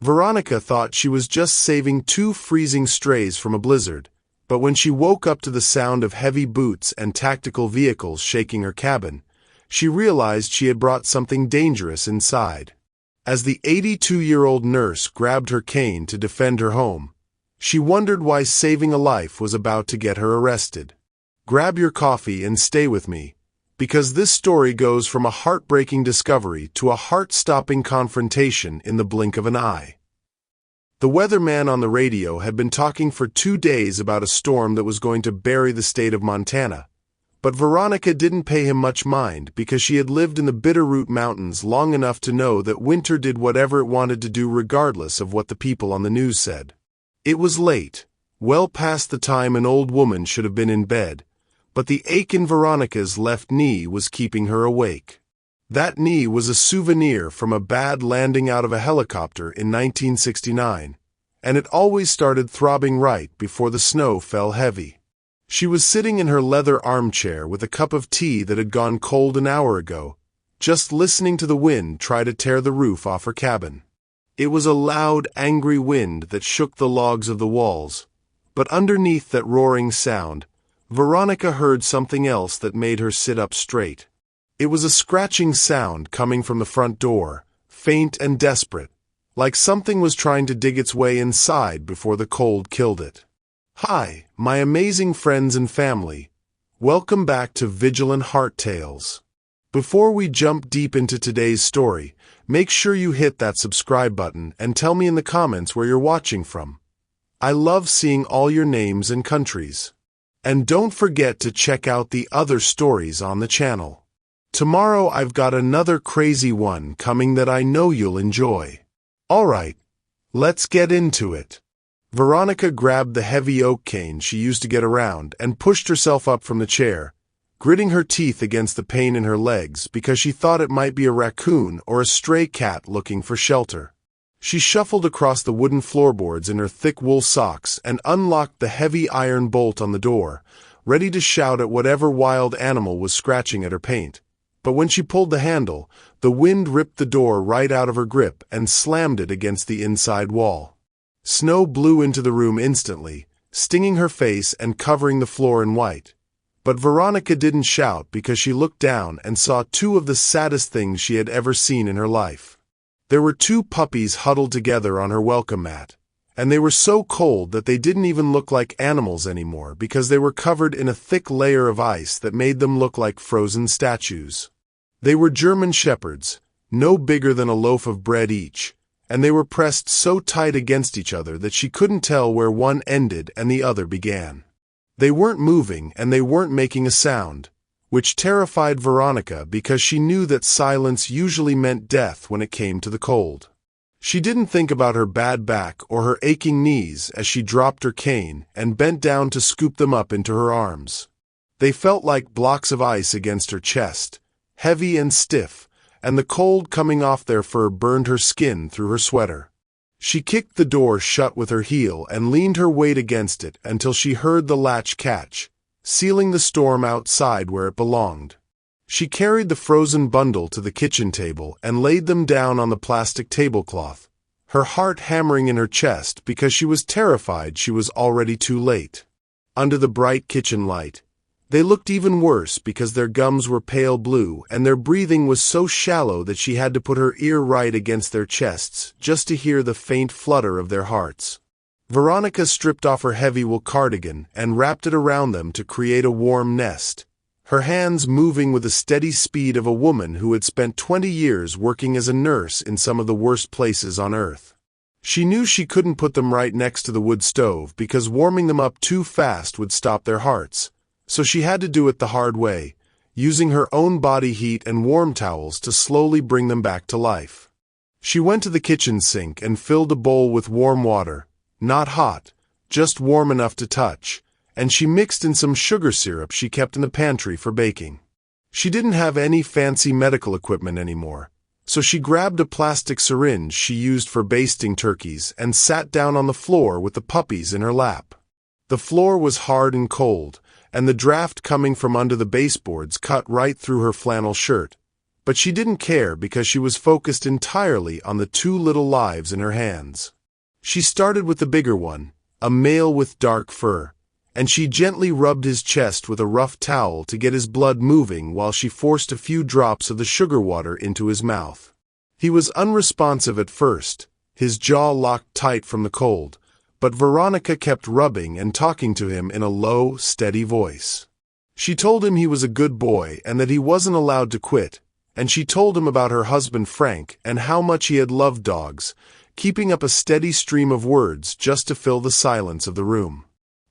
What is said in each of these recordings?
Veronica thought she was just saving 2 freezing strays from a blizzard, but when she woke up to the sound of heavy boots and tactical vehicles shaking her cabin, she realized she had brought something dangerous inside. As the 82-year-old nurse grabbed her cane to defend her home, she wondered why saving a life was about to get her arrested. Grab your coffee and stay with me, because this story goes from a heartbreaking discovery to a heart-stopping confrontation in the blink of an eye. The weatherman on the radio had been talking for 2 days about a storm that was going to bury the state of Montana, but Veronica didn't pay him much mind because she had lived in the Bitterroot Mountains long enough to know that winter did whatever it wanted to do regardless of what the people on the news said. It was late, well past the time an old woman should have been in bed, but the ache in Veronica's left knee was keeping her awake. That knee was a souvenir from a bad landing out of a helicopter in 1969, and it always started throbbing right before the snow fell heavy. She was sitting in her leather armchair with a cup of tea that had gone cold an hour ago, just listening to the wind try to tear the roof off her cabin. It was a loud, angry wind that shook the logs of the walls, but underneath that roaring sound, Veronica heard something else that made her sit up straight. It was a scratching sound coming from the front door, faint and desperate, like something was trying to dig its way inside before the cold killed it. Hi, my amazing friends and family. Welcome back to Vigilant Heart Tales. Before we jump deep into today's story, make sure you hit that subscribe button and tell me in the comments where you're watching from. I love seeing all your names and countries. And don't forget to check out the other stories on the channel. Tomorrow I've got another crazy one coming that I know you'll enjoy. Alright, let's get into it. Veronica grabbed the heavy oak cane she used to get around and pushed herself up from the chair, gritting her teeth against the pain in her legs because she thought it might be a raccoon or a stray cat looking for shelter. She shuffled across the wooden floorboards in her thick wool socks and unlocked the heavy iron bolt on the door, ready to shout at whatever wild animal was scratching at her paint. But when she pulled the handle, the wind ripped the door right out of her grip and slammed it against the inside wall. Snow blew into the room instantly, stinging her face and covering the floor in white. But Veronica didn't shout because she looked down and saw 2 of the saddest things she had ever seen in her life. There were 2 puppies huddled together on her welcome mat, and they were so cold that they didn't even look like animals anymore because they were covered in a thick layer of ice that made them look like frozen statues. They were German shepherds, no bigger than a loaf of bread each, and they were pressed so tight against each other that she couldn't tell where one ended and the other began. They weren't moving and they weren't making a sound, which terrified Veronica because she knew that silence usually meant death when it came to the cold. She didn't think about her bad back or her aching knees as she dropped her cane and bent down to scoop them up into her arms. They felt like blocks of ice against her chest, heavy and stiff, and the cold coming off their fur burned her skin through her sweater. She kicked the door shut with her heel and leaned her weight against it until she heard the latch catch, sealing the storm outside where it belonged. She carried the frozen bundle to the kitchen table and laid them down on the plastic tablecloth, her heart hammering in her chest because she was terrified she was already too late. Under the bright kitchen light, they looked even worse because their gums were pale blue and their breathing was so shallow that she had to put her ear right against their chests just to hear the faint flutter of their hearts. Veronica stripped off her heavy wool cardigan and wrapped it around them to create a warm nest, her hands moving with the steady speed of a woman who had spent 20 years working as a nurse in some of the worst places on Earth. She knew she couldn't put them right next to the wood stove because warming them up too fast would stop their hearts. So she had to do it the hard way, using her own body heat and warm towels to slowly bring them back to life. She went to the kitchen sink and filled a bowl with warm water, not hot, just warm enough to touch, and she mixed in some sugar syrup she kept in the pantry for baking. She didn't have any fancy medical equipment anymore, so she grabbed a plastic syringe she used for basting turkeys and sat down on the floor with the puppies in her lap. The floor was hard and cold, and the draft coming from under the baseboards cut right through her flannel shirt, but she didn't care because she was focused entirely on the two little lives in her hands. She started with the bigger one, a male with dark fur, and she gently rubbed his chest with a rough towel to get his blood moving while she forced a few drops of the sugar water into his mouth. He was unresponsive at first, his jaw locked tight from the cold, but Veronica kept rubbing and talking to him in a low, steady voice. She told him he was a good boy and that he wasn't allowed to quit, and she told him about her husband Frank and how much he had loved dogs, keeping up a steady stream of words just to fill the silence of the room.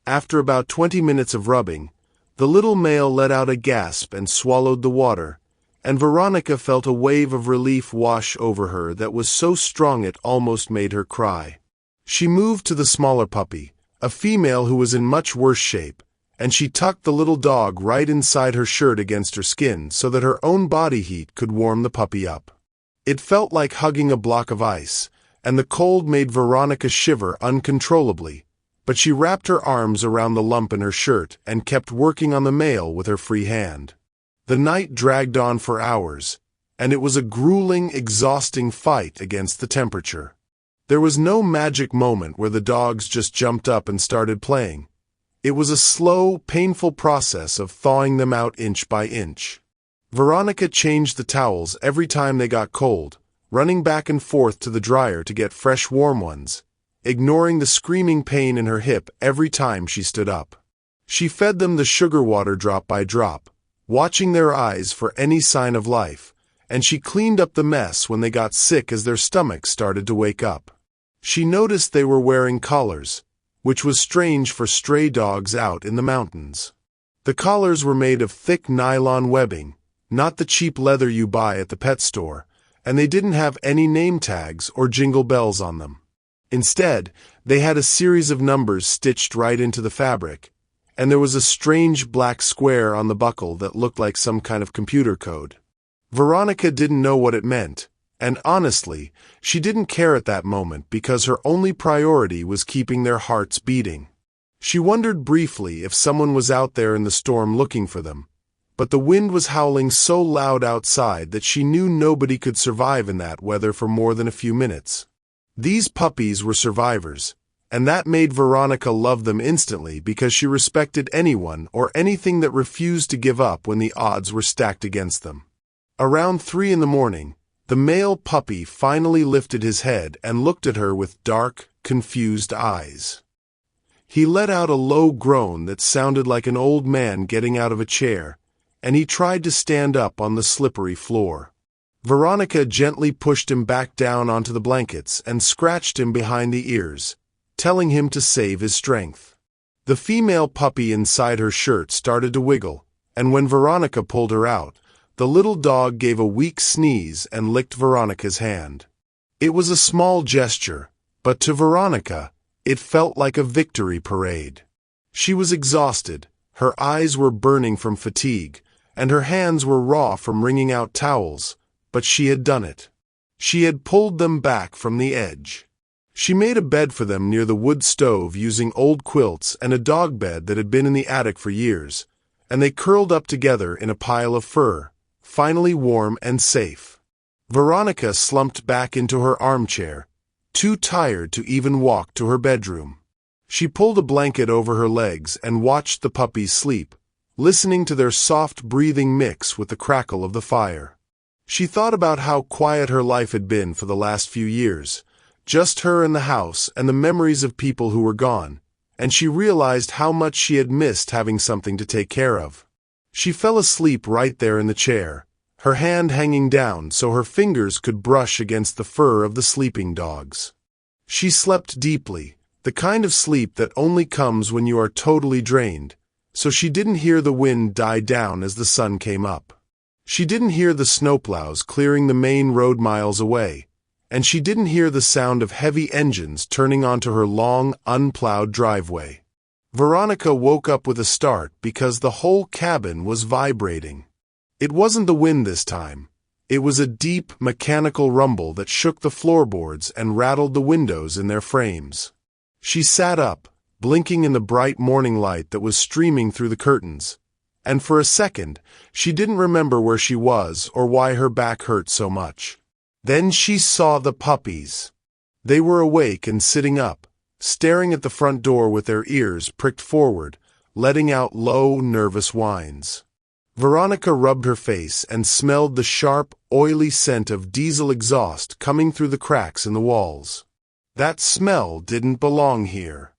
After about 20 minutes of rubbing, the little male let out a gasp and swallowed the water, and Veronica felt a wave of relief wash over her that was so strong it almost made her cry. She moved to the smaller puppy, a female who was in much worse shape, and she tucked the little dog right inside her shirt against her skin so that her own body heat could warm the puppy up. It felt like hugging a block of ice, and the cold made Veronica shiver uncontrollably, but she wrapped her arms around the lump in her shirt and kept working on the male with her free hand. The night dragged on for hours, and it was a grueling, exhausting fight against the temperature. There was no magic moment where the dogs just jumped up and started playing. It was a slow, painful process of thawing them out inch by inch. Veronica changed the towels every time they got cold, running back and forth to the dryer to get fresh warm ones, ignoring the screaming pain in her hip every time she stood up. She fed them the sugar water drop by drop, watching their eyes for any sign of life, and she cleaned up the mess when they got sick as their stomachs started to wake up. She noticed they were wearing collars, which was strange for stray dogs out in the mountains. The collars were made of thick nylon webbing, not the cheap leather you buy at the pet store, and they didn't have any name tags or jingle bells on them. Instead, they had a series of numbers stitched right into the fabric, and there was a strange black square on the buckle that looked like some kind of computer code. Veronica didn't know what it meant, and honestly, she didn't care at that moment because her only priority was keeping their hearts beating. She wondered briefly if someone was out there in the storm looking for them, but the wind was howling so loud outside that she knew nobody could survive in that weather for more than a few minutes. These puppies were survivors, and that made Veronica love them instantly because she respected anyone or anything that refused to give up when the odds were stacked against them. Around 3 in the morning, the male puppy finally lifted his head and looked at her with dark, confused eyes. He let out a low groan that sounded like an old man getting out of a chair, and he tried to stand up on the slippery floor. Veronica gently pushed him back down onto the blankets and scratched him behind the ears, telling him to save his strength. The female puppy inside her shirt started to wiggle, and when Veronica pulled her out, the little dog gave a weak sneeze and licked Veronica's hand. It was a small gesture, but to Veronica, it felt like a victory parade. She was exhausted, her eyes were burning from fatigue, and her hands were raw from wringing out towels, but she had done it. She had pulled them back from the edge. She made a bed for them near the wood stove using old quilts and a dog bed that had been in the attic for years, and they curled up together in a pile of fur, finally warm and safe. Veronica slumped back into her armchair, too tired to even walk to her bedroom. She pulled a blanket over her legs and watched the puppies sleep, listening to their soft breathing mix with the crackle of the fire. She thought about how quiet her life had been for the last few years, just her and the house and the memories of people who were gone, and she realized how much she had missed having something to take care of. She fell asleep right there in the chair, her hand hanging down so her fingers could brush against the fur of the sleeping dogs. She slept deeply, the kind of sleep that only comes when you are totally drained, so she didn't hear the wind die down as the sun came up. She didn't hear the snowplows clearing the main road miles away, and she didn't hear the sound of heavy engines turning onto her long, unplowed driveway. Veronica woke up with a start because the whole cabin was vibrating. It wasn't the wind this time. It was a deep, mechanical rumble that shook the floorboards and rattled the windows in their frames. She sat up, blinking in the bright morning light that was streaming through the curtains, and for a second, she didn't remember where she was or why her back hurt so much. Then she saw the puppies. They were awake and sitting up, staring at the front door with their ears pricked forward, letting out low, nervous whines. Veronica rubbed her face and smelled the sharp, oily scent of diesel exhaust coming through the cracks in the walls. That smell didn't belong here.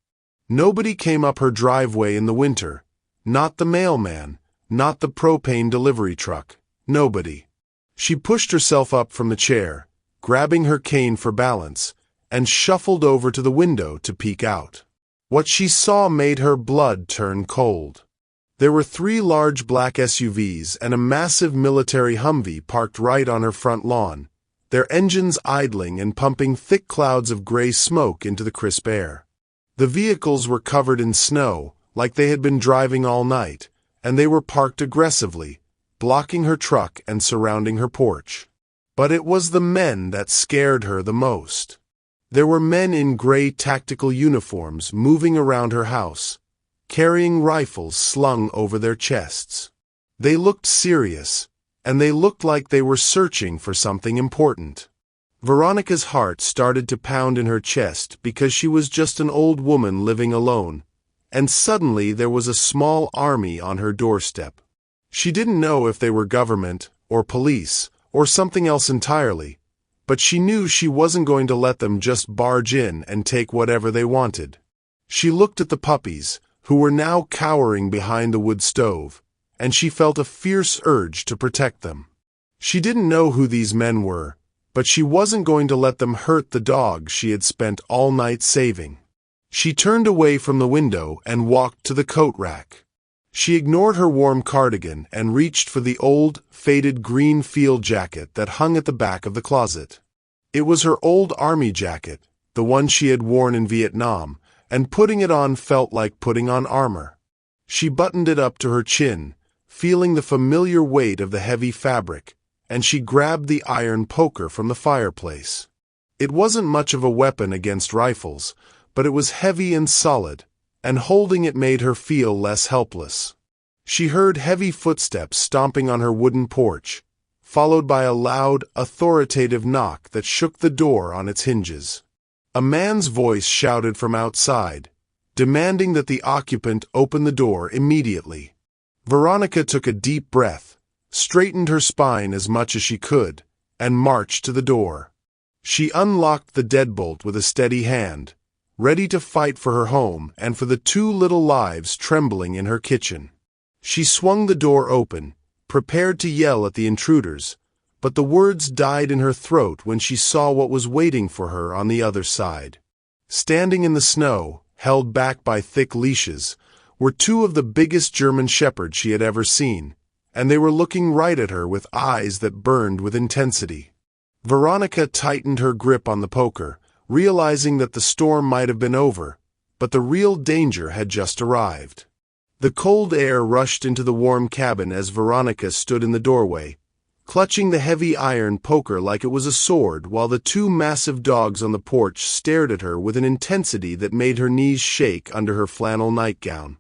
Nobody came up her driveway in the winter. Not the mailman, not the propane delivery truck. Nobody. She pushed herself up from the chair, grabbing her cane for balance, and shuffled over to the window to peek out. What she saw made her blood turn cold. There were 3 large black SUVs and a massive military Humvee parked right on her front lawn, their engines idling and pumping thick clouds of gray smoke into the crisp air. The vehicles were covered in snow, like they had been driving all night, and they were parked aggressively, blocking her truck and surrounding her porch. But it was the men that scared her the most. There were men in gray tactical uniforms moving around her house, carrying rifles slung over their chests. They looked serious, and they looked like they were searching for something important. Veronica's heart started to pound in her chest because she was just an old woman living alone, and suddenly there was a small army on her doorstep. She didn't know if they were government, or police, or something else entirely, but she knew she wasn't going to let them just barge in and take whatever they wanted. She looked at the puppies, who were now cowering behind the wood stove, and she felt a fierce urge to protect them. She didn't know who these men were, but she wasn't going to let them hurt the dog she had spent all night saving. She turned away from the window and walked to the coat rack. She ignored her warm cardigan and reached for the old, faded green field jacket that hung at the back of the closet. It was her old army jacket, the one she had worn in Vietnam, and putting it on felt like putting on armor. She buttoned it up to her chin, feeling the familiar weight of the heavy fabric, and she grabbed the iron poker from the fireplace. It wasn't much of a weapon against rifles, but it was heavy and solid, and holding it made her feel less helpless. She heard heavy footsteps stomping on her wooden porch, followed by a loud, authoritative knock that shook the door on its hinges. A man's voice shouted from outside, demanding that the occupant open the door immediately. Veronica took a deep breath, straightened her spine as much as she could, and marched to the door. She unlocked the deadbolt with a steady hand, ready to fight for her home and for the 2 little lives trembling in her kitchen. She swung the door open, prepared to yell at the intruders, but the words died in her throat when she saw what was waiting for her on the other side. Standing in the snow, held back by thick leashes, were 2 of the biggest German shepherds she had ever seen, and they were looking right at her with eyes that burned with intensity. Veronica tightened her grip on the poker, realizing that the storm might have been over, but the real danger had just arrived. The cold air rushed into the warm cabin as Veronica stood in the doorway, clutching the heavy iron poker like it was a sword, while the 2 massive dogs on the porch stared at her with an intensity that made her knees shake under her flannel nightgown.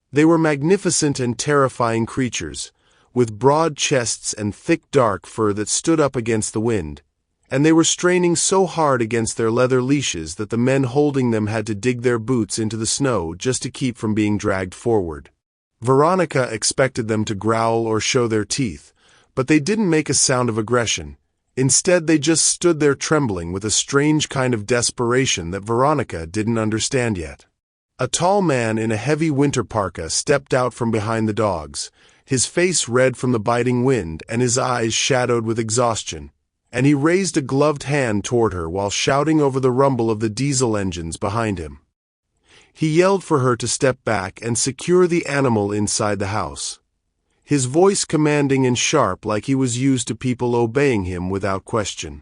They were magnificent and terrifying creatures, with broad chests and thick dark fur that stood up against the wind, and they were straining so hard against their leather leashes that the men holding them had to dig their boots into the snow just to keep from being dragged forward. Veronica expected them to growl or show their teeth, but they didn't make a sound of aggression. Instead, they just stood there trembling with a strange kind of desperation that Veronica didn't understand yet. A tall man in a heavy winter parka stepped out from behind the dogs, his face red from the biting wind and his eyes shadowed with exhaustion, and he raised a gloved hand toward her while shouting over the rumble of the diesel engines behind him. He yelled for her to step back and secure the animal inside the house, his voice commanding and sharp like he was used to people obeying him without question.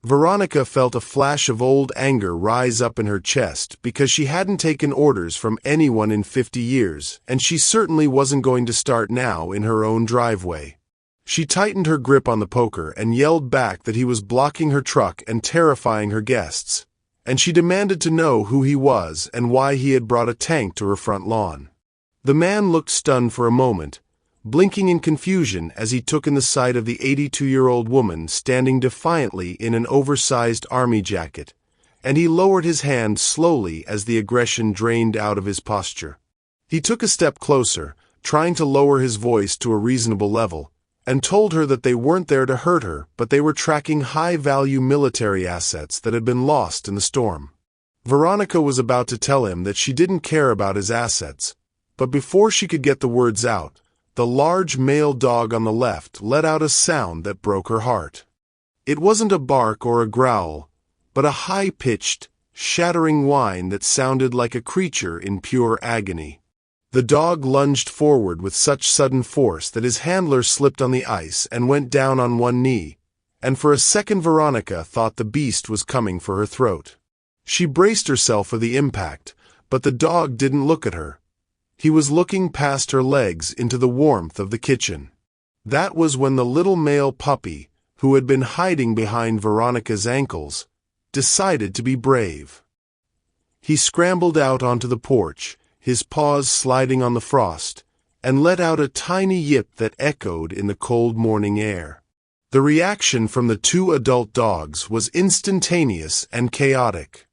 Veronica felt a flash of old anger rise up in her chest because she hadn't taken orders from anyone in 50 years, and she certainly wasn't going to start now in her own driveway. She tightened her grip on the poker and yelled back that he was blocking her truck and terrifying her guests, and she demanded to know who he was and why he had brought a tank to her front lawn. The man looked stunned for a moment, blinking in confusion as he took in the sight of the 82-year-old woman standing defiantly in an oversized army jacket, and he lowered his hand slowly as the aggression drained out of his posture. He took a step closer, trying to lower his voice to a reasonable level, and told her that they weren't there to hurt her, but they were tracking high-value military assets that had been lost in the storm. Veronica was about to tell him that she didn't care about his assets, but before she could get the words out, the large male dog on the left let out a sound that broke her heart. It wasn't a bark or a growl, but a high-pitched, shattering whine that sounded like a creature in pure agony. The dog lunged forward with such sudden force that his handler slipped on the ice and went down on one knee, and for a second Veronica thought the beast was coming for her throat. She braced herself for the impact, but the dog didn't look at her. He was looking past her legs into the warmth of the kitchen. That was when the little male puppy, who had been hiding behind Veronica's ankles, decided to be brave. He scrambled out onto the porch, his paws sliding on the frost, and let out a tiny yip that echoed in the cold morning air. The reaction from the two adult dogs was instantaneous and chaotic.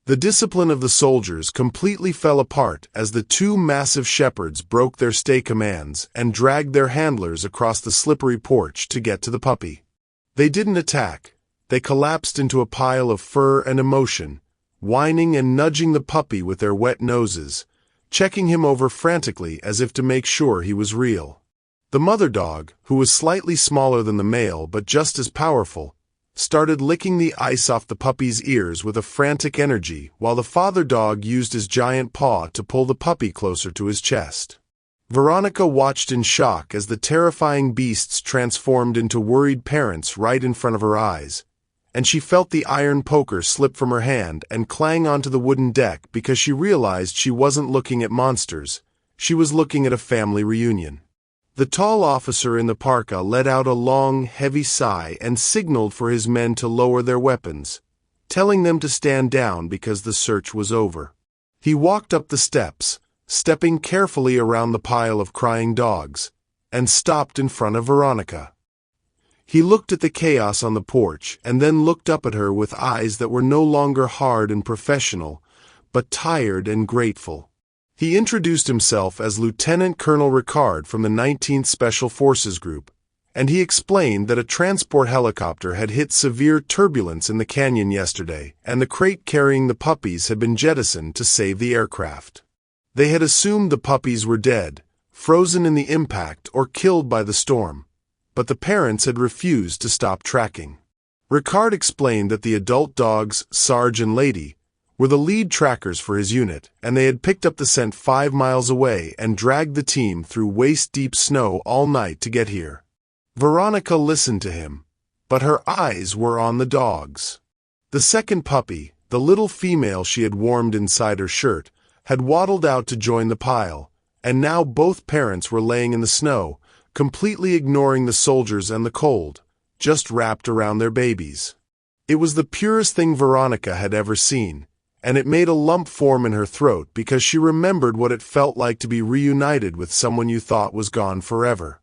The discipline of the soldiers completely fell apart as the two massive shepherds broke their stay commands and dragged their handlers across the slippery porch to get to the puppy. They didn't attack. They collapsed into a pile of fur and emotion, whining and nudging the puppy with their wet noses, checking him over frantically as if to make sure he was real. The mother dog, who was slightly smaller than the male but just as powerful, started licking the ice off the puppy's ears with a frantic energy while the father dog used his giant paw to pull the puppy closer to his chest. Veronica watched in shock as the terrifying beasts transformed into worried parents right in front of her eyes, and she felt the iron poker slip from her hand and clang onto the wooden deck because she realized she wasn't looking at monsters, she was looking at a family reunion. The tall officer in the parka let out a long, heavy sigh and signaled for his men to lower their weapons, telling them to stand down because the search was over. He walked up the steps, stepping carefully around the pile of crying dogs, and stopped in front of Veronica. He looked at the chaos on the porch and then looked up at her with eyes that were no longer hard and professional, but tired and grateful. He introduced himself as Lieutenant Colonel Ricard from the 19th Special Forces Group, and he explained that a transport helicopter had hit severe turbulence in the canyon yesterday, and the crate carrying the puppies had been jettisoned to save the aircraft. They had assumed the puppies were dead, frozen in the impact or killed by the storm, but the parents had refused to stop tracking. Ricard explained that the adult dogs, Sarge and Lady, were the lead trackers for his unit, and they had picked up the scent 5 miles away and dragged the team through waist-deep snow all night to get here. Veronica listened to him, but her eyes were on the dogs. The second puppy, the little female she had warmed inside her shirt, had waddled out to join the pile, and now both parents were laying in the snow, completely ignoring the soldiers and the cold, just wrapped around their babies. It was the purest thing Veronica had ever seen, and it made a lump form in her throat because she remembered what it felt like to be reunited with someone you thought was gone forever.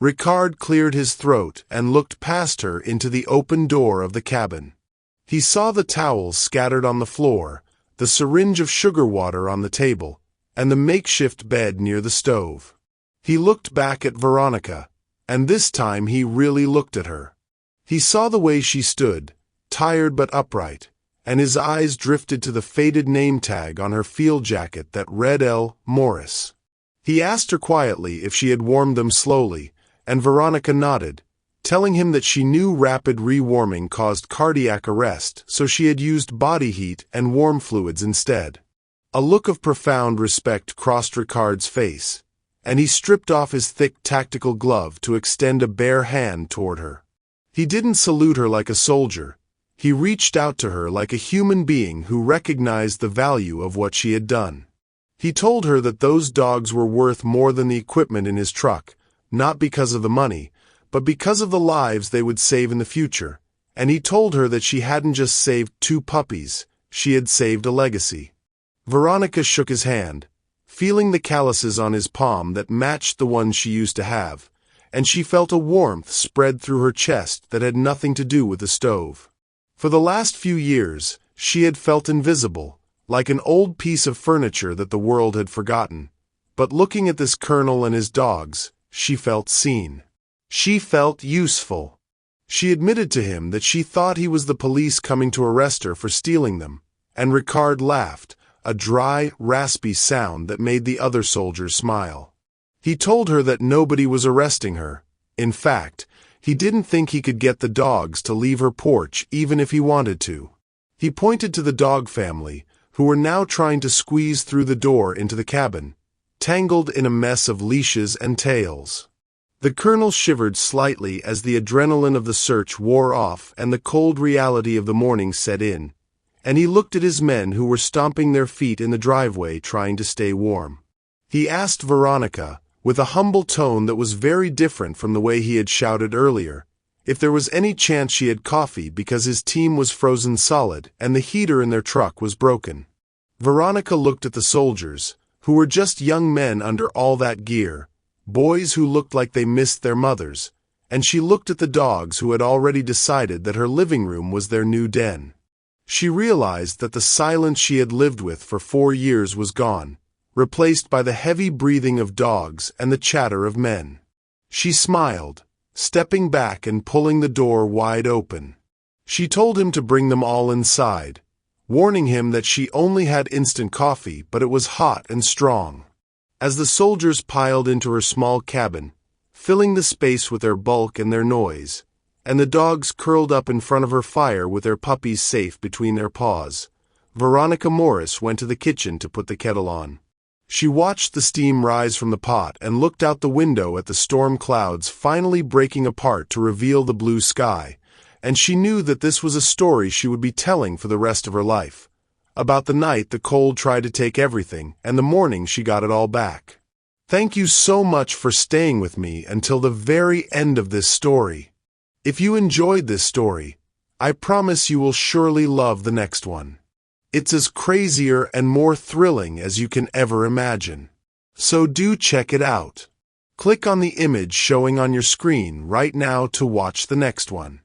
Ricard cleared his throat and looked past her into the open door of the cabin. He saw the towels scattered on the floor, the syringe of sugar water on the table, and the makeshift bed near the stove. He looked back at Veronica, and this time he really looked at her. He saw the way she stood, tired but upright, and his eyes drifted to the faded name tag on her field jacket that read L. Morris. He asked her quietly if she had warmed them slowly, and Veronica nodded, telling him that she knew rapid rewarming caused cardiac arrest, so she had used body heat and warm fluids instead. A look of profound respect crossed Ricard's face, and he stripped off his thick tactical glove to extend a bare hand toward her. He didn't salute her like a soldier. He reached out to her like a human being who recognized the value of what she had done. He told her that those dogs were worth more than the equipment in his truck, not because of the money, but because of the lives they would save in the future, and he told her that she hadn't just saved 2 puppies, she had saved a legacy. Veronica shook his hand, feeling the calluses on his palm that matched the ones she used to have, and she felt a warmth spread through her chest that had nothing to do with the stove. For the last few years, she had felt invisible, like an old piece of furniture that the world had forgotten. But looking at this colonel and his dogs, she felt seen. She felt useful. She admitted to him that she thought he was the police coming to arrest her for stealing them, and Ricard laughed, a dry, raspy sound that made the other soldiers smile. He told her that nobody was arresting her. In fact, he didn't think he could get the dogs to leave her porch even if he wanted to. He pointed to the dog family, who were now trying to squeeze through the door into the cabin, tangled in a mess of leashes and tails. The colonel shivered slightly as the adrenaline of the search wore off and the cold reality of the morning set in, and he looked at his men who were stomping their feet in the driveway trying to stay warm. He asked Veronica, with a humble tone that was very different from the way he had shouted earlier, if there was any chance she had coffee because his team was frozen solid and the heater in their truck was broken. Veronica looked at the soldiers, who were just young men under all that gear, boys who looked like they missed their mothers, and she looked at the dogs who had already decided that her living room was their new den. She realized that the silence she had lived with for 4 years was gone, replaced by the heavy breathing of dogs and the chatter of men. She smiled, stepping back and pulling the door wide open. She told him to bring them all inside, warning him that she only had instant coffee, but it was hot and strong. As the soldiers piled into her small cabin, filling the space with their bulk and their noise, and the dogs curled up in front of her fire with their puppies safe between their paws, Veronica Morris went to the kitchen to put the kettle on. She watched the steam rise from the pot and looked out the window at the storm clouds finally breaking apart to reveal the blue sky, and she knew that this was a story she would be telling for the rest of her life, about the night the cold tried to take everything and the morning she got it all back. Thank you so much for staying with me until the very end of this story. If you enjoyed this story, I promise you will surely love the next one. It's as crazier and more thrilling as you can ever imagine. So do check it out. Click on the image showing on your screen right now to watch the next one.